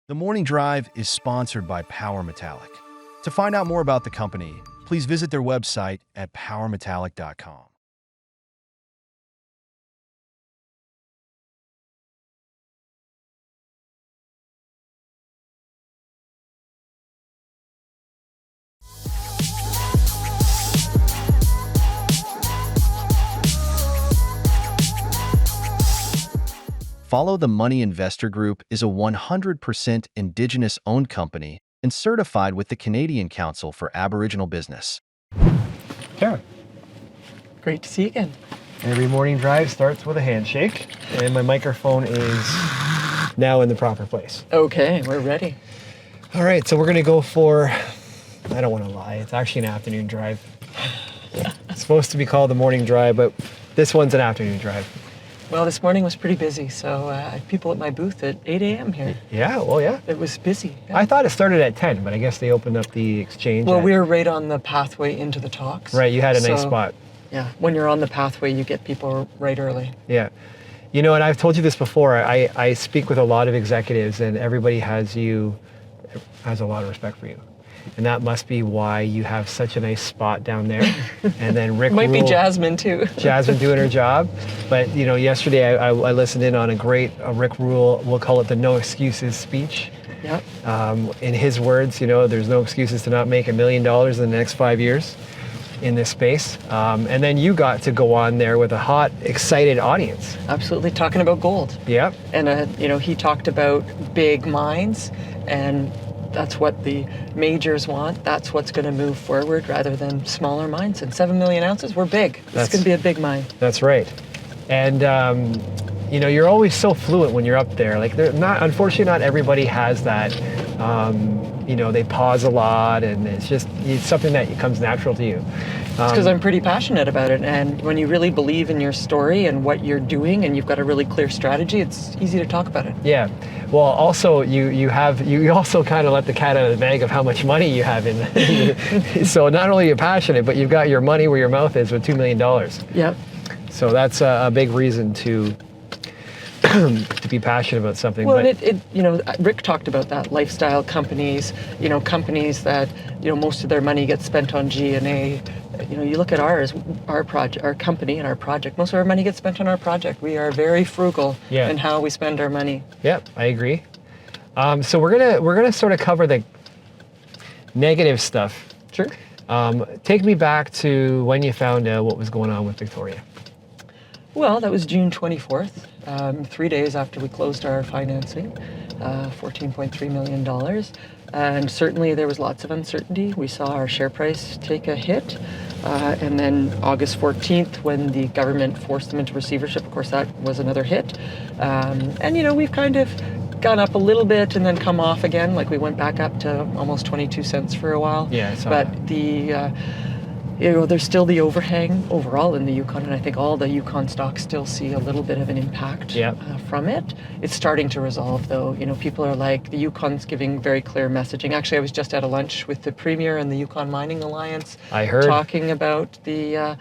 The Morning Drive is sponsored by Power Metallic. To find out more about the company, please visit their website at powermetallic.com. Follow the Money Investor Group is a 100% Indigenous-owned company and certified with the Canadian Council for Aboriginal Business. Tara. Great to see you again. Every morning drive starts with a handshake, and my microphone is now in the proper place. Okay, we're ready. All right, so we're going to go for, I don't want to lie, it's actually an afternoon drive. It's supposed to be called the morning drive, but this one's an afternoon drive. Well, this morning was pretty busy, so I had people at my booth at 8 a.m. here. Yeah, well, yeah. It was busy. Yeah. I thought it started at 10, but I guess they opened up the exchange. Well, we were right on the pathway into the talks. Right, you had a nice spot. Yeah, when you're on the pathway, you get people right early. Yeah. You know, and I've told you this before, I speak with a lot of executives, and everybody has a lot of respect for you. And that must be why you have such a nice spot down there. And then Rick Might be Jasmine too. Jasmine doing her job. But you know, yesterday I listened in on a Rick Rule, we'll call it the no excuses speech. Yep. In his words, you know, there's no excuses to not make $1 million in the next 5 years in this space. And then you got to go on there with a hot, excited audience. Absolutely, talking about gold. Yep. And you know, he talked about big mines, and that's what the majors want. That's what's going to move forward rather than smaller mines. And 7 million ounces, we're big. It's going to be a big mine. That's right. And you know, you're always so fluent when you're up there. Like, unfortunately, not everybody has that. You know, they pause a lot, and it's something that comes natural to you. It's because I'm pretty passionate about it, and when you really believe in your story and what you're doing, and you've got a really clear strategy, it's easy to talk about it. Yeah. Well, also you also kind of let the cat out of the bag of how much money you have in. So not only are you passionate, but you've got your money where your mouth is with $2 million. Yep. So that's a big reason to be passionate about something. Well, but you know, Rick talked about that, lifestyle companies, you know, companies that, you know, most of their money gets spent on G&A. You know, you look at our project, our company and our project, most of our money gets spent on our project. We are very frugal in how we spend our money. Yep, I agree. So we're gonna sort of cover the negative stuff. Sure. Take me back to when you found out what was going on with Victoria. Well, that was June 24th, 3 days after we closed our financing, $14.3 million. And certainly there was lots of uncertainty. We saw our share price take a hit. And then August 14th, when the government forced them into receivership, of course, that was another hit. And, you know, we've kind of gone up a little bit and then come off again. Like, we went back up to almost 22 cents for a while. Yeah, I saw but that. You know, there's still the overhang overall in the Yukon, and I think all the Yukon stocks still see a little bit of an impact from it. It's starting to resolve, though. You know, people are like, the Yukon's giving very clear messaging. Actually, I was just at a lunch with the Premier and the Yukon Mining Alliance. I heard. Talking about the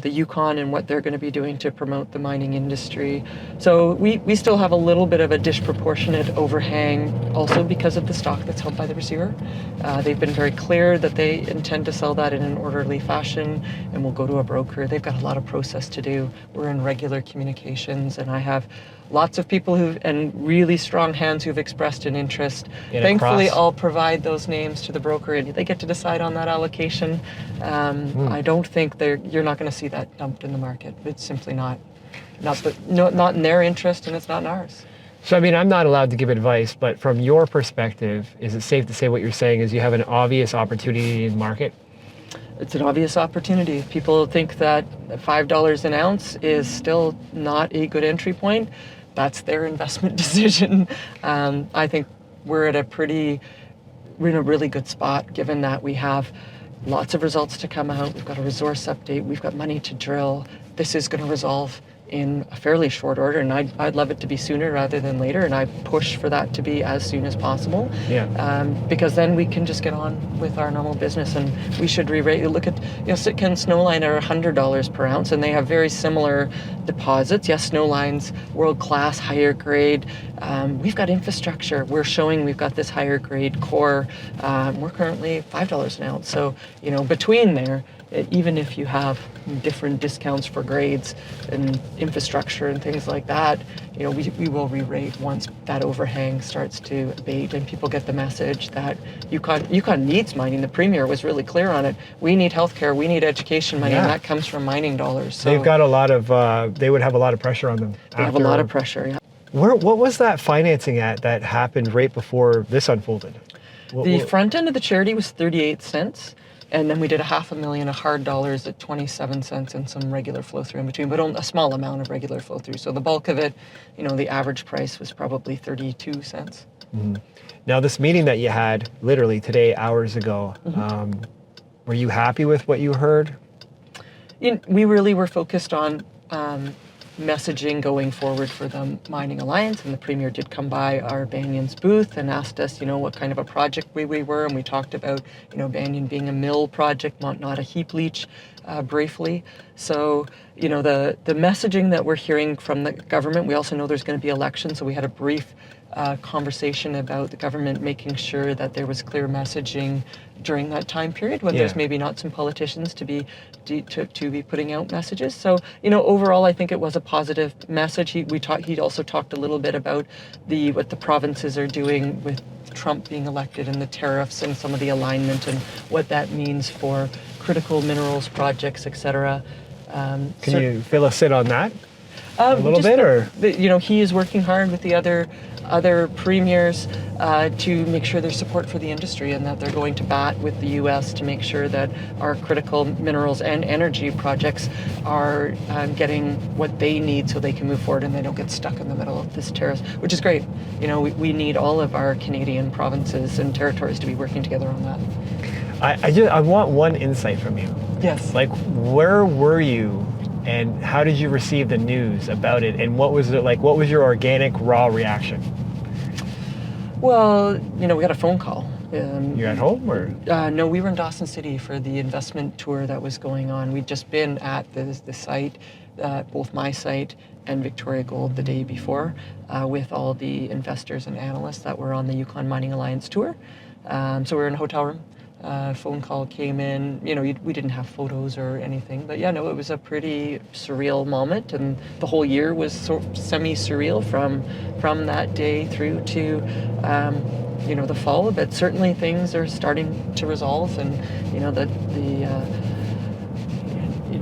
Yukon and what they're going to be doing to promote the mining industry. So we still have a little bit of a disproportionate overhang also because of the stock that's held by the receiver. They've been very clear that they intend to sell that in an orderly fashion and will go to a broker. They've got a lot of process to do. We're in regular communications, and I have lots of people and really strong hands who've expressed an interest. Thankfully, I'll provide those names to the broker, and they get to decide on that allocation. I don't think you're not going to see that dumped in the market. It's simply not in their interest, and it's not in ours. So, I mean, I'm not allowed to give advice, but from your perspective, is it safe to say what you're saying is you have an obvious opportunity in the market? It's an obvious opportunity. People think that $5 an ounce is still not a good entry point. That's their investment decision. I think we're in a really good spot, given that we have lots of results to come out. We've got a resource update. We've got money to drill. This is going to resolve in a fairly short order, and I'd love it to be sooner rather than later, and I push for that to be as soon as possible. Because then we can just get on with our normal business, and we should re-rate. Look at, Sitka and Snowline are $100 per ounce, and they have very similar deposits. Yes, Snowline's world-class, higher grade. We've got infrastructure. We're showing we've got this higher grade core. We're currently $5 an ounce. So, between there, even if you have different discounts for grades and infrastructure and things like that, we will re-rate once that overhang starts to abate and people get the message that Yukon needs mining. The Premier was really clear on it. We need healthcare, we need education money, and that comes from mining dollars. So they've got a lot of, they would have a lot of pressure on them. They have a lot of pressure, yeah. What was that financing at that happened right before this unfolded? The front end of the charity was 38 cents. And then we did $500,000 of hard dollars at 27 cents and some regular flow through in between, but a small amount of regular flow through. So the bulk of it, the average price was probably 32 cents. Mm-hmm. Now, this meeting that you had literally today, hours ago, were you happy with what you heard? We really were focused on messaging going forward for the Mining Alliance, and the Premier did come by our Banyan's booth and asked us, what kind of a project we were, and we talked about, Banyan being a mill project, not a heap leach, briefly. So, the messaging that we're hearing from the government, we also know there's going to be elections, so we had a brief conversation about the government making sure that there was clear messaging during that time period when there's maybe not some politicians to be putting out messages. So, overall, I think it was a positive message. He also talked a little bit about what the provinces are doing with Trump being elected and the tariffs and some of the alignment and what that means for critical minerals projects, etc. Can you fill us in on that a little bit, or he is working hard with the other premiers to make sure there's support for the industry and that they're going to bat with the U.S. to make sure that our critical minerals and energy projects are getting what they need so they can move forward and they don't get stuck in the middle of this tariff, which is great. We need all of our Canadian provinces and territories to be working together on that. I want one insight from you. Yes. Like, where were you and how did you receive the news about it, and what was it like? What was your organic, raw reaction? Well, we got a phone call. You're at home, or? No, we were in Dawson City for the investment tour that was going on. We'd just been at the site, both my site and Victoria Gold the day before, with all the investors and analysts that were on the Yukon Mining Alliance tour. So we were in a hotel room. Phone call came in. We didn't have photos or anything, but it was a pretty surreal moment, and the whole year was semi-surreal from that day through to the fall. But certainly things are starting to resolve, and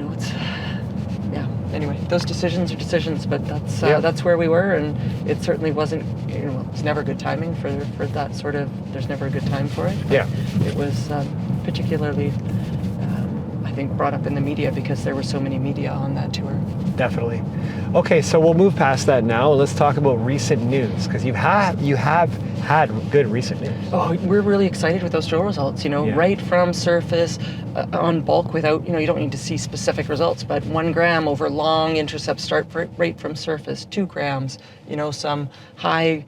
it's anyway, those decisions are decisions, but that's where we were, and it certainly wasn't. It's never good timing for that sort of. There's never a good time for it. Yeah. It was particularly, I think, brought up in the media because there were so many media on that tour. Definitely. Okay, so we'll move past that now. Let's talk about recent news, because you have had good recent news. Oh, we're really excited with those drill results. Right from surface, on bulk, without you don't need to see specific results, but 1 gram over long intercept start right from surface, 2 grams. Some high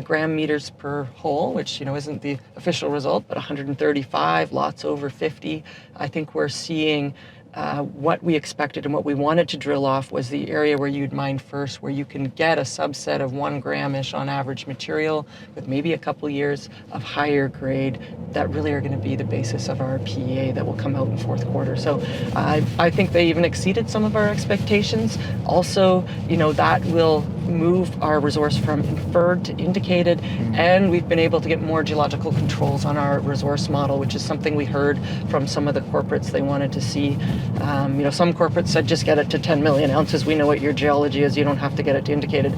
gram meters per hole, which isn't the official result, but 135, lots over 50. I think we're seeing what we expected and what we wanted to drill off was the area where you'd mine first, where you can get a subset of 1 gram-ish on average material with maybe a couple years of higher grade that really are going to be the basis of our PEA that will come out in fourth quarter. So I think they even exceeded some of our expectations. Also, that will move our resource from inferred to indicated, and we've been able to get more geological controls on our resource model, which is something we heard from some of the corporates they wanted to see. Some corporates said just get it to 10 million ounces. We know what your geology is. You don't have to get it to indicated.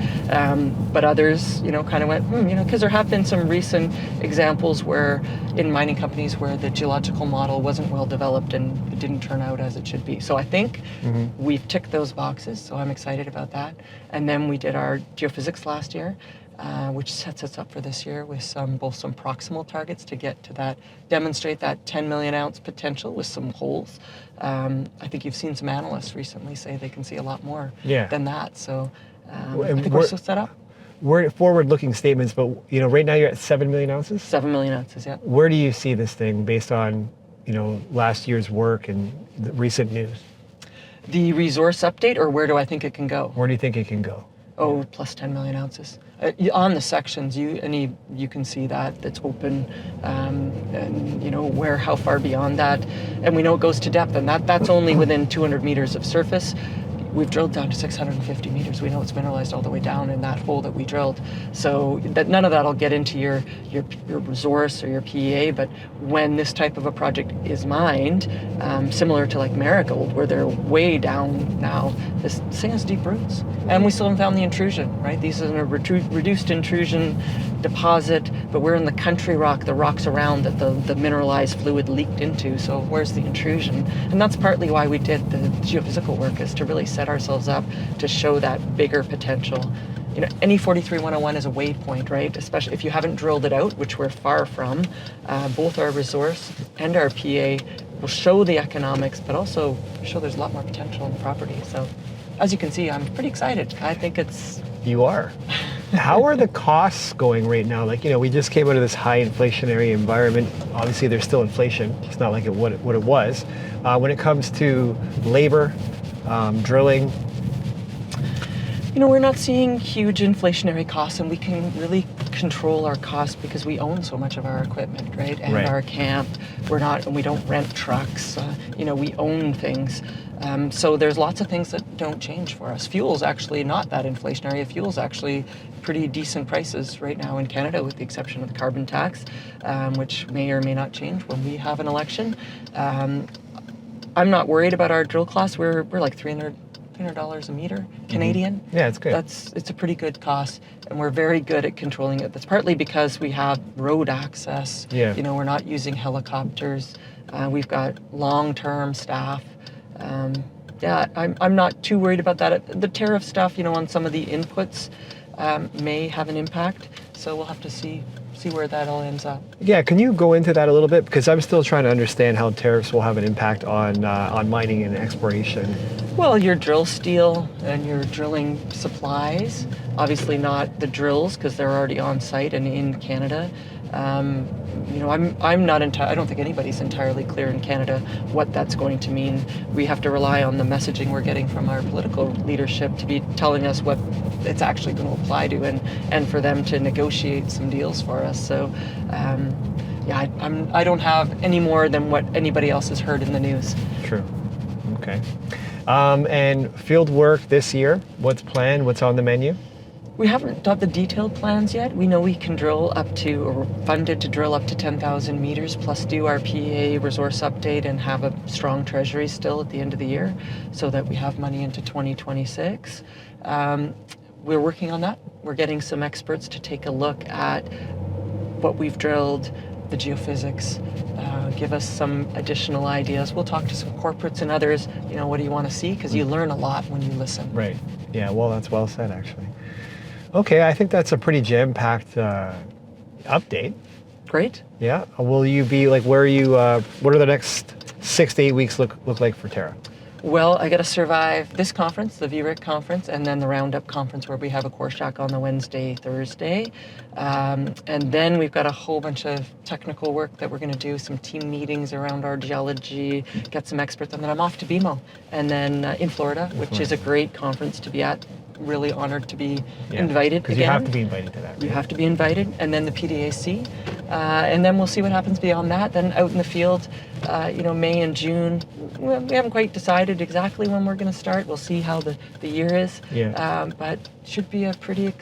But others, kind of went, because there have been some recent examples where in mining companies where the geological model wasn't well developed and it didn't turn out as it should be. So I think we've ticked those boxes. So I'm excited about that. And then we did our geophysics last year. which sets us up for this year with both some proximal targets to get to that, demonstrate that 10 million ounce potential with some holes. I think you've seen some analysts recently say they can see a lot more than that. So I think we're so set up. We're forward-looking statements, but right now you're at 7 million ounces? 7 million ounces, yeah. Where do you see this thing based on, last year's work and the recent news? The resource update, or where do I think it can go? Where do you think it can go? Oh, plus 10 million ounces. On the sections, you can see that's open, and how far beyond that, and we know it goes to depth, and that's only within 200 meters of surface. We've drilled down to 650 meters. We know it's mineralized all the way down in that hole that we drilled. So none of that'll get into your resource or your PEA, but when this type of a project is mined, similar to like Marigold, where they're way down now, this thing has deep roots. And we still haven't found the intrusion, right? These are a reduced intrusion deposit, but we're in the country rock, the rocks around that the mineralized fluid leaked into. So where's the intrusion? And that's partly why we did the geophysical work, is to really set ourselves up to show that bigger potential. Any 43-101 is a waypoint, right? Especially if you haven't drilled it out, which we're far from. Both our resource and our PA will show the economics, but also show there's a lot more potential in the property. So as you can see, I'm pretty excited. I think it's... You are. How are the costs going right now? We just came out of this high inflationary environment. Obviously, there's still inflation. It's not like what it was. When it comes to labor, drilling, we're not seeing huge inflationary costs, and we can really control our costs because we own so much of our equipment, right? And our camp, and we don't rent trucks. We own things. So there's lots of things that don't change for us. Fuel's actually not that inflationary. Fuel's actually pretty decent prices right now in Canada, with the exception of the carbon tax, which may or may not change when we have an election. I'm not worried about our drill costs. We're like $300 a meter Canadian. Yeah, it's good. It's a pretty good cost, and we're very good at controlling it. That's partly because we have road access. Yeah. We're not using helicopters. We've got long-term staff. I'm not too worried about that. The tariff stuff, on some of the inputs may have an impact. So we'll have to see where that all ends up. Yeah, can you go into that a little bit? Because I'm still trying to understand how tariffs will have an impact on mining and exploration. Well, your drill steel and your drilling supplies, obviously not the drills because they're already on site and in Canada. I'm not I don't think anybody's entirely clear in Canada what that's going to mean. We have to rely on the messaging we're getting from our political leadership to be telling us what it's actually going to apply to, and for them to negotiate some deals for us. So I don't have any more than what anybody else has heard in the news. True. Okay. And field work this year, what's planned? What's on the menu? We haven't got the detailed plans yet. We know we can drill up to, or funded to drill up to 10,000 meters, plus do our PEA resource update and have a strong treasury still at the end of the year, so that we have money into 2026. We're working on that. We're getting some experts to take a look at what we've drilled, the geophysics, give us some additional ideas. We'll talk to some corporates and others. What do you want to see? Because you learn a lot when you listen. Right. Yeah, well, that's well said, actually. Okay, I think that's a pretty jam-packed update. Great. Yeah. Will you be where are you, what are the next 6 to 8 weeks look like for Tara? Well, I got to survive this conference, the VRIC conference, and then the Roundup conference where we have a core shack on the Wednesday, Thursday. And then we've got a whole bunch of technical work that we're going to do, some team meetings around our geology, get some experts, and then I'm off to BMO. And then in Florida, which is a great conference to be at. Really honored to be invited again. Because you have to be invited to that. Right? You have to be invited, and then the PDAC, and then we'll see what happens beyond that. Then out in the field, May and June. We haven't quite decided exactly when we're going to start. We'll see how the year is. Yeah. But should be a pretty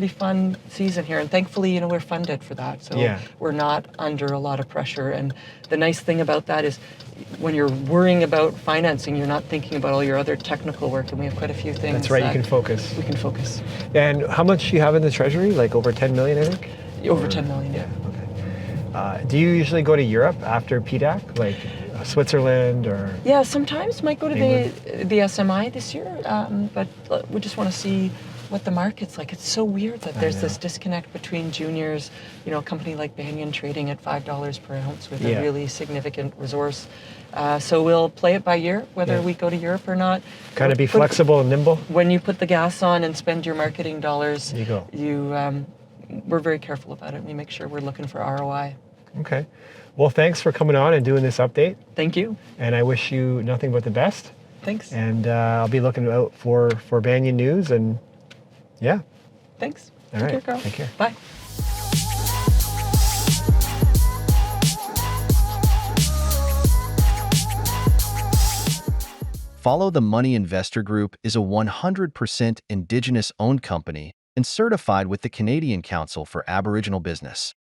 fun season here, and thankfully, we're funded for that, so we're not under a lot of pressure. And the nice thing about that is, when you're worrying about financing, you're not thinking about all your other technical work, and we have quite a few things. That's right, you can focus. We can focus. And how much do you have in the treasury? Over 10 million, I think? Over 10 million, yeah. Okay. Do you usually go to Europe after PDAC, Switzerland or? Yeah, sometimes might go to the SMI this year, but we just want to see what the market's like. It's so weird that there's this disconnect between juniors, you know, a company like Banyan trading at $5 per ounce with a really significant resource. So we'll play it by year, whether we go to Europe or not. Kind of be flexible and nimble. When you put the gas on and spend your marketing dollars, you go. We're very careful about it. We make sure we're looking for ROI. Okay. Well, thanks for coming on and doing this update. Thank you. And I wish you nothing but the best. Thanks. And I'll be looking out for Banyan news. And yeah. Thanks. All Take right. care, Carl. Take care. Bye. Follow the Money Investor Group is a 100% Indigenous-owned company and certified with the Canadian Council for Aboriginal Business.